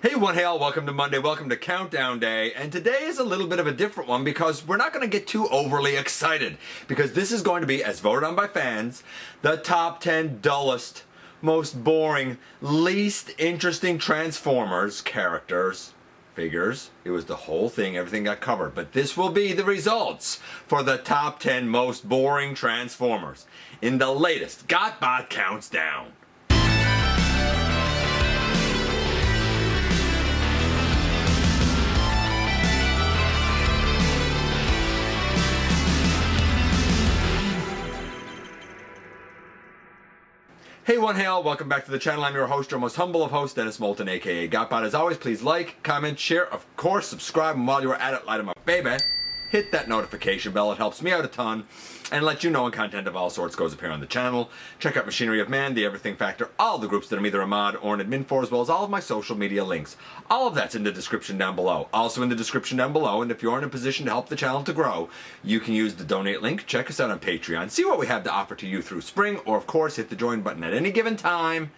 Hey one hail, welcome to Monday, welcome to Countdown Day, and today is a little bit of a different one because we're not going to get too overly excited because this is going to be, as voted on by fans, the top 10 dullest, most boring, least interesting Transformers characters, figures. It was the whole thing, everything got covered, but this will be the results for the top 10 most boring Transformers in the latest GotBot Counts Down. Hey one hail, welcome back to the channel. I'm your host, your most humble of hosts, Dennis Moulton, aka GotBot. As always, please like, comment, share, of course, subscribe, and while you're at it, light 'em up, baby. Hit that notification bell, it helps me out a ton, and let you know when content of all sorts goes up here on the channel. Check out Machinery of Man, The Everything Factor, all the groups that I'm either a mod or an admin for, as well as all of my social media links. All of that's in the description down below. Also in the description down below, and if you're in a position to help the channel to grow, you can use the donate link, check us out on Patreon, see what we have to offer to you through spring, or of course hit the join button at any given time,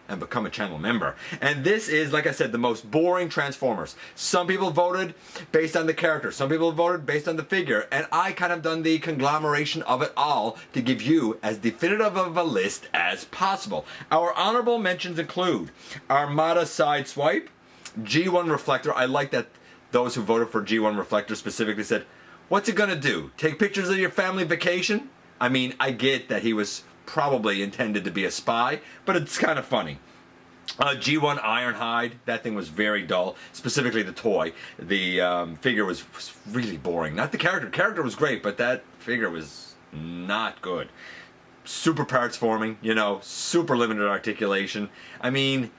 and become a channel member. And this is, like I said, the most boring Transformers. Some people voted based on the character, some people voted based on the figure, and I kind of done the conglomeration of it all to give you as definitive of a list as possible. Our honorable mentions include Armada Sideswipe, G1 Reflector. I like that those who voted for G1 Reflector specifically said, what's it gonna do? Take pictures of your family vacation? I mean, I get that he was probably intended to be a spy, but it's kind of funny. G1 Ironhide, that thing was very dull, specifically the toy. The figure was really boring. Not the character. The character was great, but that figure was not good. Super parts forming, you know, super limited articulation. I mean,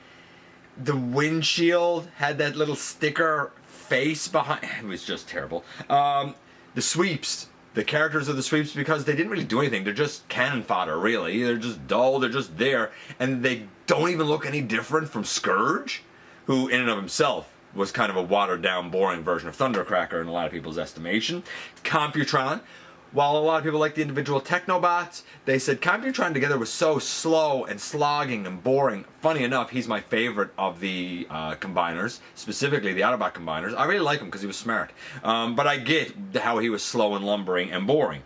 the windshield had that little sticker face behind. It was just terrible. The sweeps. The characters of the sweeps, because they didn't really do anything. They're just cannon fodder, really. They're just dull, they're just there. And they don't even look any different from Scourge, who in and of himself was kind of a watered-down, boring version of Thundercracker in a lot of people's estimation. Computron. While a lot of people like the individual Technobots, they said Computron together was so slow and slogging and boring. Funny enough, he's my favorite of the combiners, specifically the Autobot combiners. I really like him because he was smart. But I get how he was slow and lumbering and boring.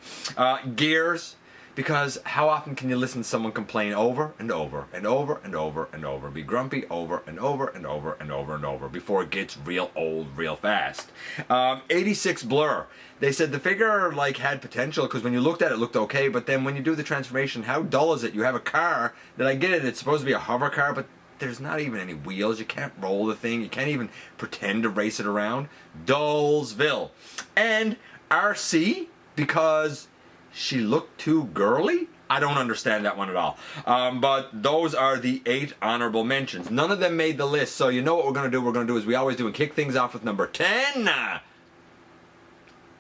Gears, because how often can you listen to someone complain over and over and over and over and over, be grumpy over and over and over and over and over before it gets real old real fast. 86 Blur. They said the figure like had potential because when you looked at it, it looked okay, but then when you do the transformation, how dull is it? You have a car that I get it, it's supposed to be a hover car, but there's not even any wheels. You can't roll the thing. You can't even pretend to race it around. Dullsville. And RC, because she looked too girly? I don't understand that one at all. But those are the 8 honorable mentions. None of them made the list, so you know what we're going to do? We're going to do as we always do and kick things off with number 10.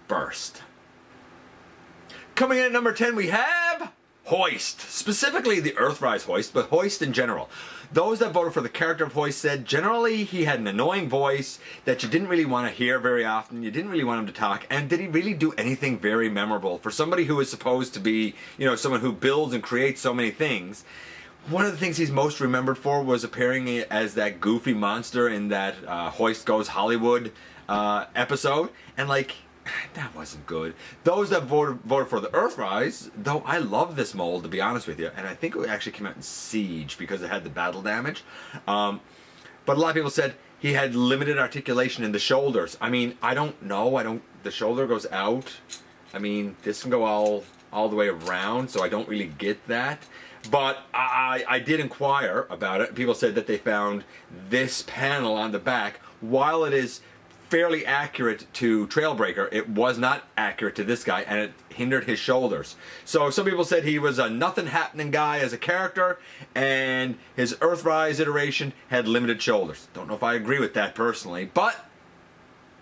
Burst. Coming in at number 10 we have Hoist. Specifically the Earthrise Hoist, but Hoist in general. Those that voted for the character of Hoist said generally he had an annoying voice that you didn't really want to hear very often, you didn't really want him to talk, and did he really do anything very memorable? For somebody who is supposed to be, you know, someone who builds and creates so many things, one of the things he's most remembered for was appearing as that goofy monster in that Hoist Goes Hollywood episode, and like, that wasn't good. Those that voted for the Earthrise, though I love this mold to be honest with you, and I think it actually came out in Siege because it had the battle damage. But a lot of people said he had limited articulation in the shoulders. I mean, I don't know. The shoulder goes out. I mean, this can go all the way around, so I don't really get that. But I did inquire about it. People said that they found this panel on the back, while it is fairly accurate to Trailbreaker, it was not accurate to this guy, and it hindered his shoulders. So some people said he was a nothing happening guy as a character, and his Earthrise iteration had limited shoulders. Don't know if I agree with that personally, but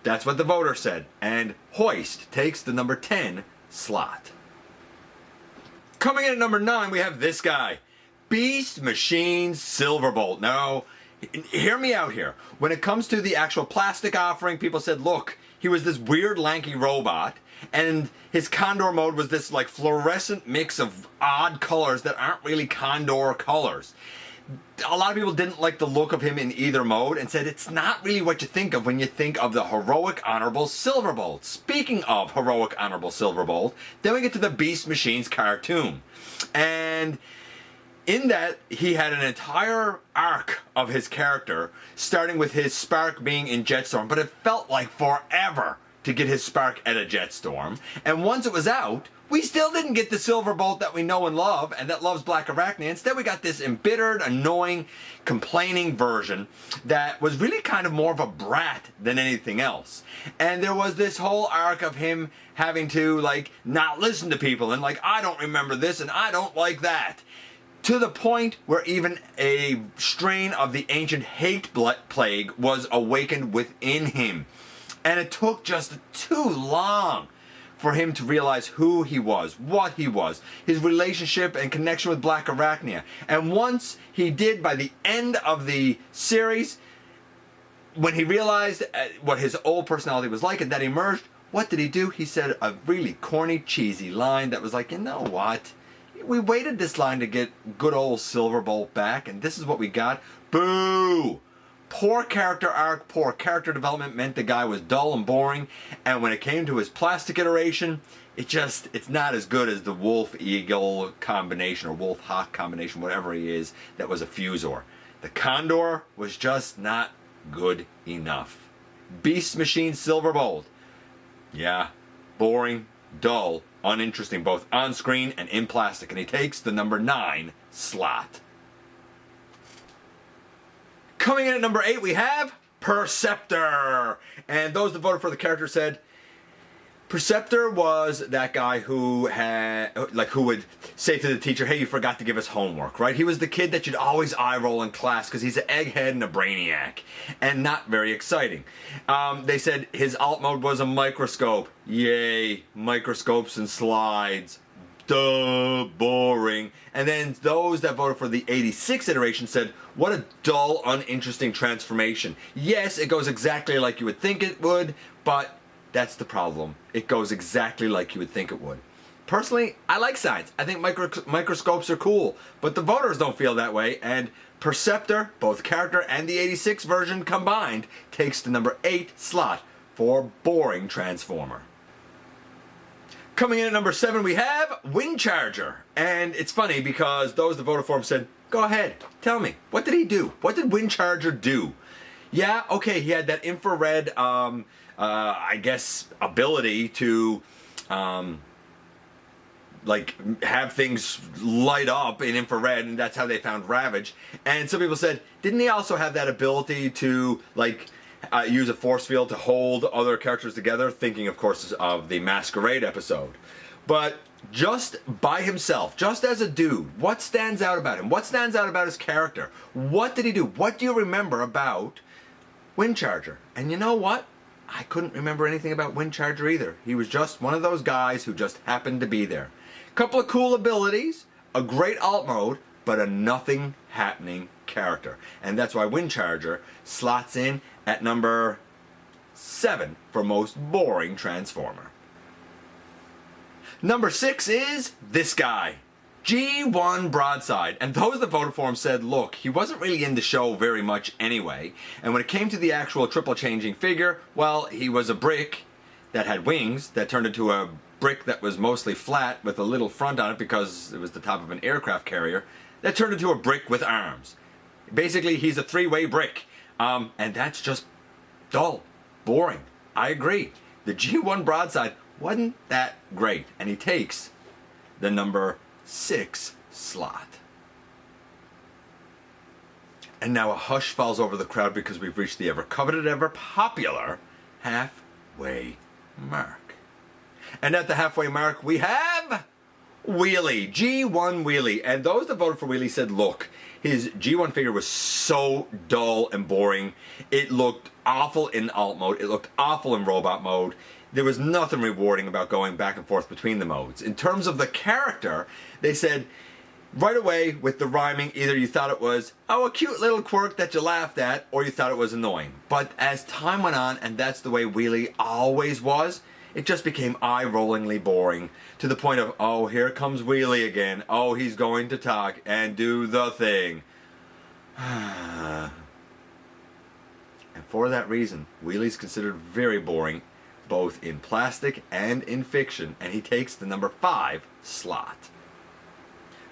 that's what the voter said. And Hoist takes the number 10 slot. Coming in at number 9, we have this guy, Beast Machine Silverbolt. Now, hear me out here. When it comes to the actual plastic offering, people said, look, he was this weird lanky robot, and his Condor mode was this like fluorescent mix of odd colors that aren't really Condor colors. a lot of people didn't like the look of him in either mode and said it's not really what you think of when you think of the heroic Honorable Silverbolt. Speaking of heroic Honorable Silverbolt, then we get to the Beast Machines cartoon. And in that, he had an entire arc of his character, starting with his spark being in Jetstorm, but it felt like forever to get his spark at a Jetstorm. And once it was out, we still didn't get the Silverbolt that we know and love, and that loves Black Arachnia. Instead, we got this embittered, annoying, complaining version that was really kind of more of a brat than anything else. And there was this whole arc of him having to, like, not listen to people, and like, I don't remember this, and I don't like that. To the point where even a strain of the ancient hate plague was awakened within him. And it took just too long for him to realize who he was, what he was, his relationship and connection with Black Arachnia. And once he did, by the end of the series, when he realized what his old personality was like and that emerged, what did he do? He said a really corny, cheesy line that was like, you know what? We waited this line to get good old Silverbolt back, and this is what we got. Boo! Poor character arc, poor character development meant the guy was dull and boring, and when it came to his plastic iteration, it's not as good as the Wolf-Eagle combination, or Wolf-Hawk combination, whatever he is, that was a Fusor. The Condor was just not good enough. Beast Machine Silverbolt. Yeah, boring, dull, uninteresting, both on screen and in plastic, and he takes the number 9 slot. Coming in at number 8, we have Perceptor. And those that voted for the character said Perceptor was that guy who would say to the teacher, hey, you forgot to give us homework, right? He was the kid that you'd always eye roll in class because he's an egghead and a brainiac, and not very exciting. They said his alt mode was a microscope. Yay, microscopes and slides. Duh, boring. And then those that voted for the 86 iteration said, what a dull, uninteresting transformation. Yes, it goes exactly like you would think it would, but that's the problem. It goes exactly like you would think it would. Personally, I like science. I think microscopes are cool, but the voters don't feel that way, and Perceptor, both character and the 86 version combined, takes the number 8 slot for boring transformer. Coming in at number 7, we have Windcharger. And it's funny because those that voted for him said, go ahead, tell me, what did he do? What did Windcharger do? Yeah, okay, he had that infrared, I guess, ability to, like, have things light up in infrared, and that's how they found Ravage. And some people said, didn't he also have that ability to, like, use a force field to hold other characters together, thinking, of course, of the Masquerade episode. But just by himself, just as a dude, what stands out about him? What stands out about his character? What did he do? What do you remember about Windcharger? And you know what? I couldn't remember anything about Windcharger either. He was just one of those guys who just happened to be there. Couple of cool abilities, a great alt mode, but a nothing happening character. And that's why Windcharger slots in at number 7 for most boring transformer. Number 6 is this guy, G1 Broadside. And those that voted for him said, look, he wasn't really in the show very much anyway. And when it came to the actual triple changing figure, well, he was a brick that had wings that turned into a brick that was mostly flat with a little front on it because it was the top of an aircraft carrier that turned into a brick with arms. Basically, he's a three-way brick. And that's just dull, boring. I agree. The G1 Broadside wasn't that great. And he takes the number 6 slot. And now a hush falls over the crowd because we've reached the ever-coveted, ever-popular halfway mark. And at the halfway mark, we have Wheelie, G1 Wheelie. And those that voted for Wheelie said, look, his G1 figure was so dull and boring. It looked awful in alt mode. It looked awful in robot mode. There was nothing rewarding about going back and forth between the modes. In terms of the character, they said right away with the rhyming, either you thought it was, oh, a cute little quirk that you laughed at, or you thought it was annoying. But as time went on, and that's the way Wheelie always was, it just became eye-rollingly boring to the point of, oh, here comes Wheelie again. Oh, he's going to talk and do the thing. And for that reason, Wheelie's considered very boring, both in plastic and in fiction, and he takes the number 5 slot.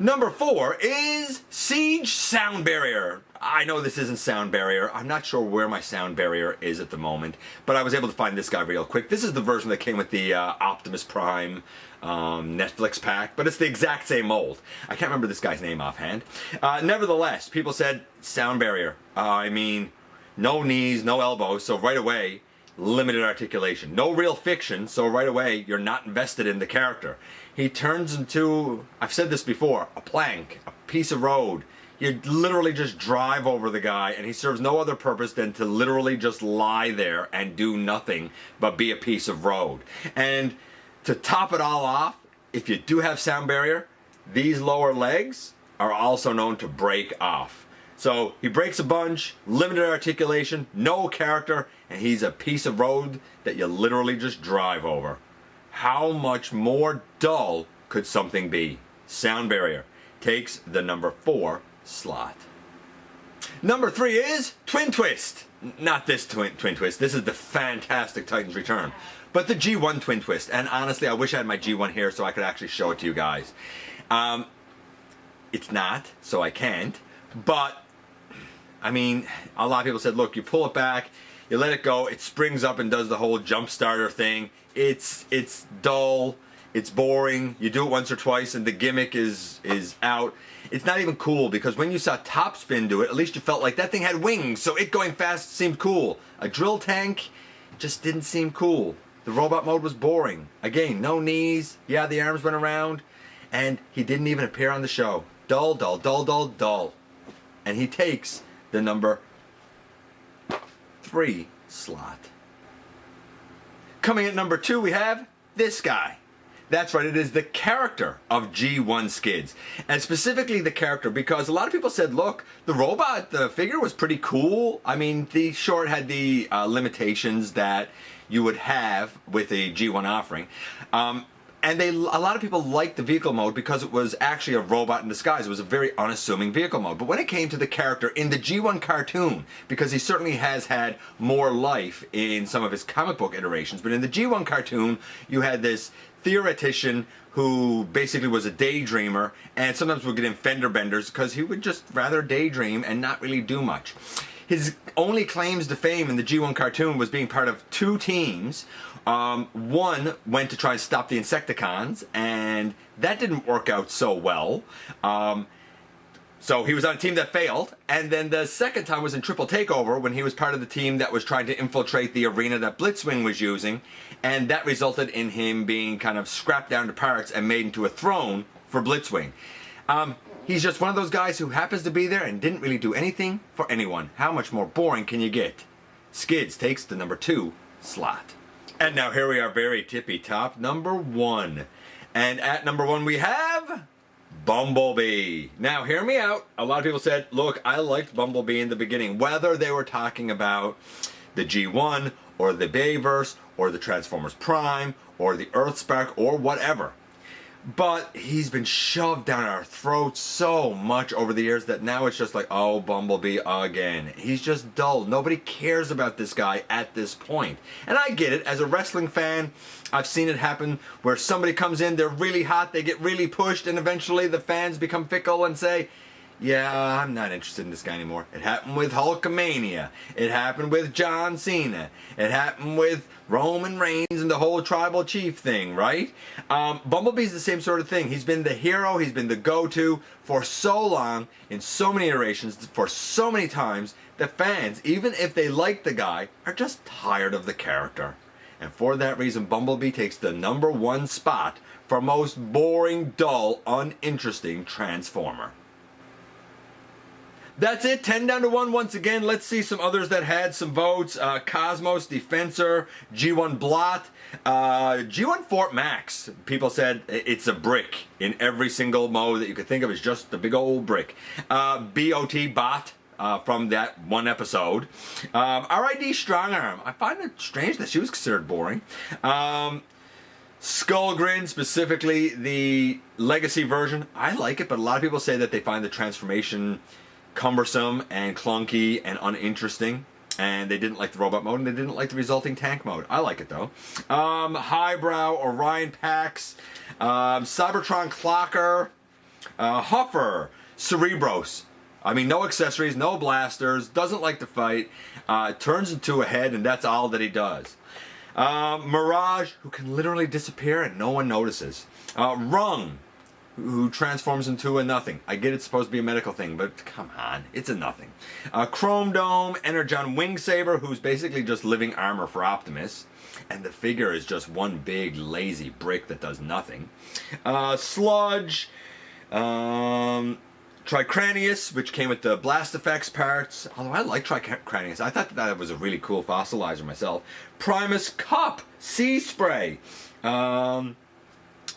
Number 4 is Siege Sound Barrier. I know this isn't Sound Barrier. I'm not sure where my Sound Barrier is at the moment, but I was able to find this guy real quick. This is the version that came with the Optimus Prime Netflix pack, but it's the exact same mold. I can't remember this guy's name offhand. Nevertheless, people said Sound Barrier. I mean, no knees, no elbows, so right away, limited articulation. No real fiction, so right away, you're not invested in the character. He turns into, I've said this before, a plank, a piece of road. You literally just drive over the guy, and he serves no other purpose than to literally just lie there and do nothing but be a piece of road. And to top it all off, if you do have Sound Barrier, these lower legs are also known to break off. So he breaks a bunch, limited articulation, no character, and he's a piece of road that you literally just drive over. How much more dull could something be? Sound Barrier takes the number 4 slot. Number 3 is Twin Twist. Not this Twin Twist. This is the fantastic Titan's Return. But the G1 Twin Twist. And honestly, I wish I had my G1 here so I could actually show it to you guys. It's not, so I can't. But I mean, a lot of people said, look, you pull it back, you let it go, it springs up and does the whole jump starter thing. It's dull, it's boring, you do it once or twice and the gimmick is out. It's not even cool, because when you saw Topspin do it, at least you felt like that thing had wings, so it going fast seemed cool. A drill tank just didn't seem cool. The robot mode was boring. Again, no knees, yeah, the arms went around, and he didn't even appear on the show. Dull, dull, dull, dull, dull. And he takes the number 3 slot. Coming at number 2, we have this guy. That's right, it is the character of G1 Skids. And specifically the character, because a lot of people said, look, the robot, the figure was pretty cool. I mean, the short had the limitations that you would have with a G1 offering. And a lot of people liked the vehicle mode because it was actually a robot in disguise. It was a very unassuming vehicle mode. But when it came to the character in the G1 cartoon, because he certainly has had more life in some of his comic book iterations, but in the G1 cartoon, you had this theoretician who basically was a daydreamer, and sometimes would get in fender benders because he would just rather daydream and not really do much. His only claims to fame in the G1 cartoon was being part of 2 teams. One went to try and stop the Insecticons, and that didn't work out so well. So he was on a team that failed, and then the second time was in Triple Takeover when he was part of the team that was trying to infiltrate the arena that Blitzwing was using, and that resulted in him being kind of scrapped down to parts and made into a throne for Blitzwing. He's just one of those guys who happens to be there and didn't really do anything for anyone. How much more boring can you get? Skids takes the number 2 slot. And now here we are, very tippy top, number 1. And at number 1 we have Bumblebee. Now hear me out. A lot of people said, look, I liked Bumblebee in the beginning, whether they were talking about the G1 or the Bayverse or the Transformers Prime or the Earthspark or whatever. But he's been shoved down our throats so much over the years that now it's just like, oh, Bumblebee again. He's just dull. Nobody cares about this guy at this point. And I get it. As a wrestling fan, I've seen it happen where somebody comes in, they're really hot, they get really pushed, and eventually the fans become fickle and say, yeah, I'm not interested in this guy anymore. It happened with Hulkamania. It happened with John Cena. It happened with Roman Reigns and the whole tribal chief thing, right? Bumblebee's the same sort of thing. He's been the hero. He's been the go-to for so long, in so many iterations, for so many times, that fans, even if they like the guy, are just tired of the character. And for that reason, Bumblebee takes the number 1 spot for most boring, dull, uninteresting Transformer. That's it, 10 down to 1 once again. Let's see some others that had some votes. Cosmos, Defensor, G1 Blot, G1 Fort Max. People said it's a brick in every single mode that you could think of. It's just a big old brick. BOT Bot from that one episode. RID Strongarm. I find it strange that she was considered boring. Skullgrin, specifically the Legacy version. I like it, but a lot of people say that they find the transformation cumbersome and clunky and uninteresting. And they didn't like the robot mode, and they didn't like the resulting tank mode. I like it though. Highbrow, Orion Pax, Cybertron Clocker, Huffer, Cerebros. I mean, no accessories, no blasters, doesn't like to fight, turns into a head, and that's all that he does. Mirage, who can literally disappear and no one notices. Rung, who transforms into a nothing. I get it's supposed to be a medical thing, but come on, it's a nothing. Chrome Dome, Energon Wingsaber, who's basically just living armor for Optimus. And the figure is just one big lazy brick that does nothing. Sludge, Tricranius, which came with the Blast Effects parts. Although I like Tricranius. I thought that was a really cool fossilizer myself. Primus Cup, Sea Spray.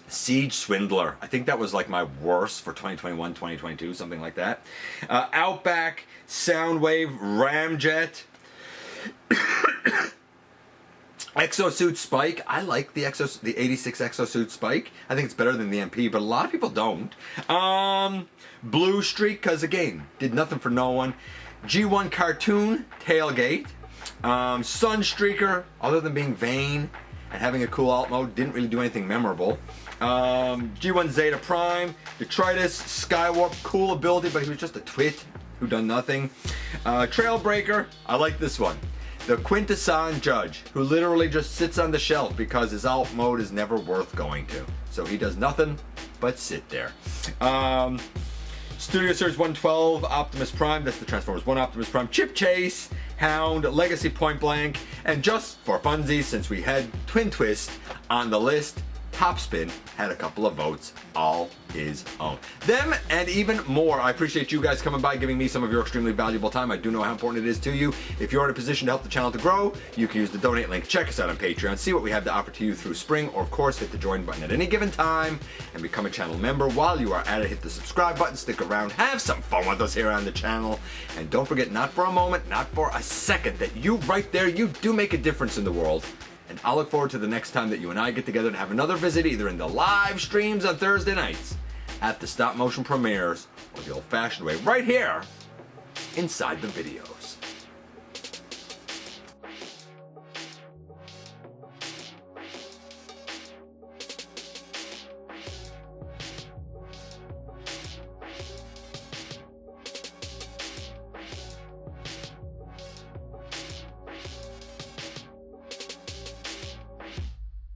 Siege Swindler. I think that was like my worst for 2021, 2022, something like that. Outback, Soundwave, Ramjet. Exosuit Spike. I like the 86 Exosuit Spike. I think it's better than the MP, but a lot of people don't. Blue Streak, because again, did nothing for no one. G1 Cartoon, Tailgate. Sunstreaker, other than being vain and having a cool alt mode, didn't really do anything memorable. G1 Zeta Prime, Detritus, Skywarp, cool ability, but he was just a twit who done nothing. Trailbreaker, I like this one. The Quintesson Judge, who literally just sits on the shelf because his alt mode is never worth going to. So he does nothing but sit there. Studio Series 112, Optimus Prime, that's the Transformers 1 Optimus Prime. Chip Chase, Hound, Legacy Point Blank, and just for funsies, since we had Twin Twist on the list, Topspin had a couple of votes, all his own. Them and even more. I appreciate you guys coming by, giving me some of your extremely valuable time. I do know how important it is to you. If you're in a position to help the channel to grow, you can use the donate link. Check us out on Patreon. See what we have to offer to you through spring, or of course, hit the join button at any given time and become a channel member. While you are at it, hit the subscribe button, stick around, have some fun with us here on the channel. And don't forget, not for a moment, not for a second, that you right there, you do make a difference in the world. And I'll look forward to the next time that you and I get together and have another visit, either in the live streams on Thursday nights, at the stop motion premieres, or the old fashioned way, right here, inside the videos.